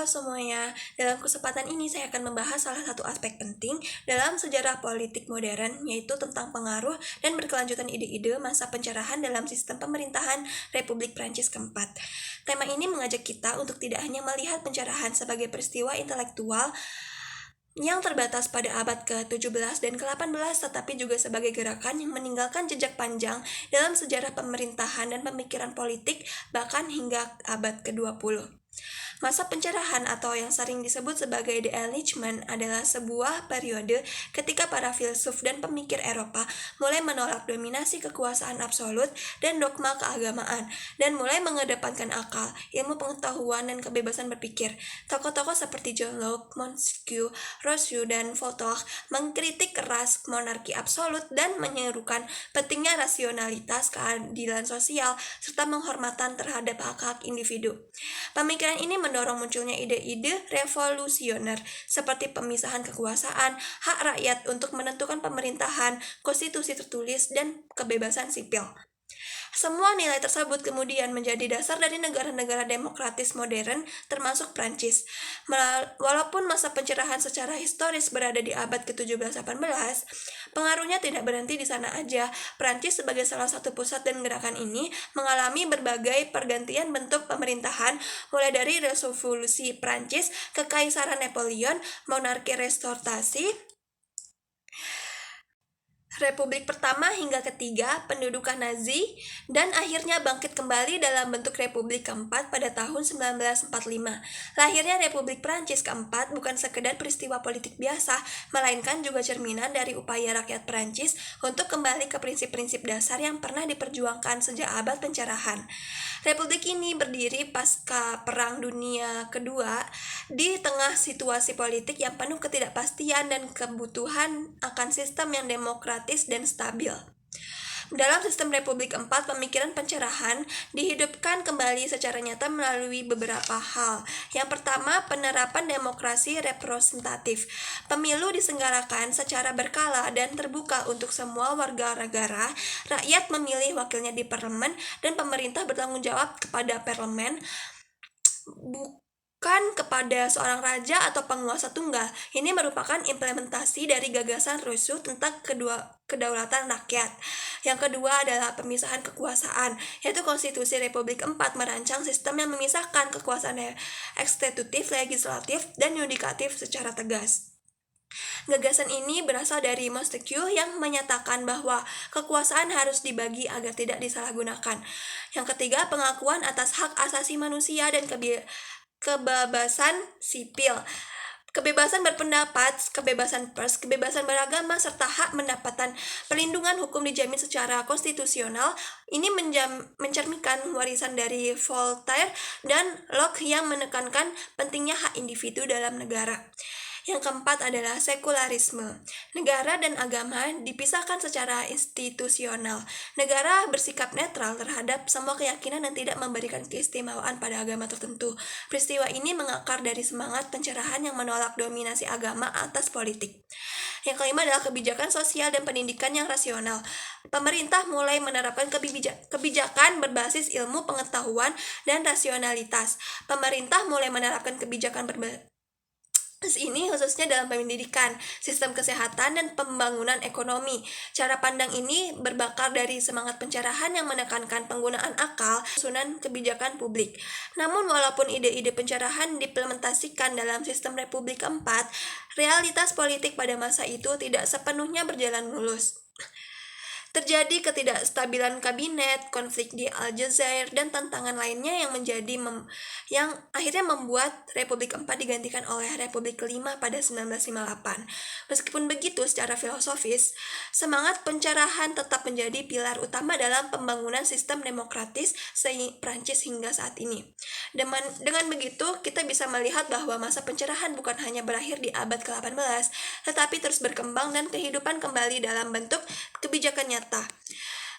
Halo semuanya, dalam kesempatan ini saya akan membahas salah satu aspek penting dalam sejarah politik modern, yaitu tentang pengaruh dan berkelanjutan ide-ide masa pencerahan dalam sistem pemerintahan Republik Prancis keempat. Tema ini mengajak kita untuk tidak hanya melihat pencerahan sebagai peristiwa intelektual yang terbatas pada abad ke-17 dan ke-18, tetapi juga sebagai gerakan yang meninggalkan jejak panjang dalam sejarah pemerintahan dan pemikiran politik bahkan hingga abad ke-20. Masa pencerahan atau yang sering disebut sebagai The Enlightenment adalah sebuah periode ketika para filsuf dan pemikir Eropa mulai menolak dominasi kekuasaan absolut dan dogma keagamaan dan mulai mengedepankan akal, ilmu pengetahuan, dan kebebasan berpikir. Tokoh-tokoh seperti John Locke, Montesquieu, Rousseau, dan Voltaire mengkritik keras monarki absolut dan menyerukan pentingnya rasionalitas, keadilan sosial, serta penghormatan terhadap hak-hak individu. Pemikiran ini mendorong munculnya ide-ide revolusioner seperti pemisahan kekuasaan, hak rakyat untuk menentukan pemerintahan, konstitusi tertulis, dan kebebasan sipil. Semua nilai tersebut kemudian menjadi dasar dari negara-negara demokratis modern termasuk Prancis. Walaupun masa pencerahan secara historis berada di abad ke-17-18, pengaruhnya tidak berhenti di sana aja. Prancis sebagai salah satu pusat dan gerakan ini mengalami berbagai pergantian bentuk pemerintahan, mulai dari Revolusi Prancis, Kekaisaran Napoleon, monarki restorasi, Republik pertama hingga ketiga, pendudukan Nazi, dan akhirnya bangkit kembali dalam bentuk Republik keempat pada tahun 1945. Lahirnya Republik Prancis keempat bukan sekedar peristiwa politik biasa, melainkan juga cerminan dari upaya rakyat Prancis untuk kembali ke prinsip-prinsip dasar yang pernah diperjuangkan sejak abad pencerahan. Republik ini berdiri pasca Perang Dunia Kedua di tengah situasi politik yang penuh ketidakpastian dan kebutuhan akan sistem yang demokratis dan stabil. Dalam sistem Republik keempat, pemikiran pencerahan dihidupkan kembali secara nyata melalui beberapa hal. Yang pertama, penerapan demokrasi representatif. Pemilu diselenggarakan secara berkala dan terbuka untuk semua warga negara. Rakyat memilih wakilnya di parlemen dan pemerintah bertanggung jawab kepada parlemen, bukan kepada seorang raja atau penguasa tunggal. Ini merupakan implementasi dari gagasan Rousseau tentang kedaulatan rakyat. Yang kedua adalah pemisahan kekuasaan, yaitu Konstitusi Republik keempat merancang sistem yang memisahkan kekuasaan eksekutif, legislatif, dan yudikatif secara tegas. Gagasan ini berasal dari Montesquieu yang menyatakan bahwa kekuasaan harus dibagi agar tidak disalahgunakan. Yang ketiga, pengakuan atas hak asasi manusia dan kebebasan sipil. Kebebasan berpendapat, kebebasan pers, kebebasan beragama, serta hak mendapatkan perlindungan hukum dijamin secara konstitusional. Ini mencerminkan warisan dari Voltaire dan Locke yang menekankan pentingnya hak individu dalam negara. Yang keempat adalah sekularisme. Negara dan agama dipisahkan secara institusional. Negara bersikap netral terhadap semua keyakinan dan tidak memberikan keistimewaan pada agama tertentu. Peristiwa ini mengakar dari semangat pencerahan yang menolak dominasi agama atas politik. Yang kelima adalah kebijakan sosial dan pendidikan yang rasional. Pemerintah mulai menerapkan kebijakan berbasis ilmu pengetahuan dan rasionalitas. Pemerintah mulai menerapkan kebijakan ini khususnya dalam pendidikan, sistem kesehatan, dan pembangunan ekonomi. Cara pandang ini berbakar dari semangat pencerahan yang menekankan penggunaan akal, susunan kebijakan publik. Namun walaupun ide-ide pencerahan diimplementasikan dalam sistem Republik keempat, realitas politik pada masa itu tidak sepenuhnya berjalan mulus. Terjadi ketidakstabilan kabinet, konflik di Aljazair, dan tantangan lainnya yang akhirnya membuat Republik keempat digantikan oleh Republik kelima pada 1958. Meskipun begitu, secara filosofis, semangat pencerahan tetap menjadi pilar utama dalam pembangunan sistem demokratis Prancis hingga saat ini. Dengan begitu, kita bisa melihat bahwa masa pencerahan bukan hanya berakhir di abad ke-18, tetapi terus berkembang dan kehidupan kembali dalam bentuk kebijakan nyata.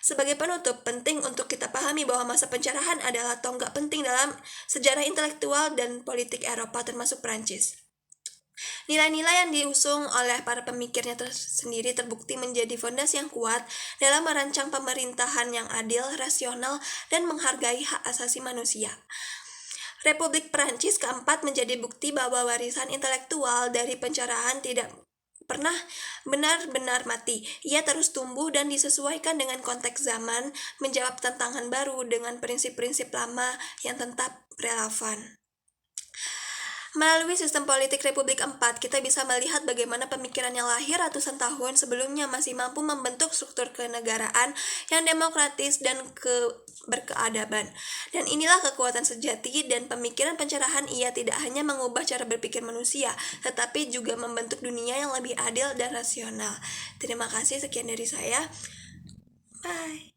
Sebagai penutup, penting untuk kita pahami bahwa masa pencerahan adalah tonggak penting dalam sejarah intelektual dan politik Eropa termasuk Prancis. Nilai-nilai yang diusung oleh para pemikirnya sendiri terbukti menjadi fondasi yang kuat dalam merancang pemerintahan yang adil, rasional, dan menghargai hak asasi manusia. Republik Perancis keempat menjadi bukti bahwa warisan intelektual dari pencerahan tidak pernah benar-benar mati. Ia terus tumbuh dan disesuaikan dengan konteks zaman, menjawab tantangan baru dengan prinsip-prinsip lama yang tetap relevan. Melalui sistem politik Republik Empat, kita bisa melihat bagaimana pemikiran yang lahir ratusan tahun sebelumnya masih mampu membentuk struktur kenegaraan yang demokratis dan berkeadaban. Dan inilah kekuatan sejati dan pemikiran pencerahan. Ia tidak hanya mengubah cara berpikir manusia, tetapi juga membentuk dunia yang lebih adil dan rasional. Terima kasih, sekian dari saya. Bye.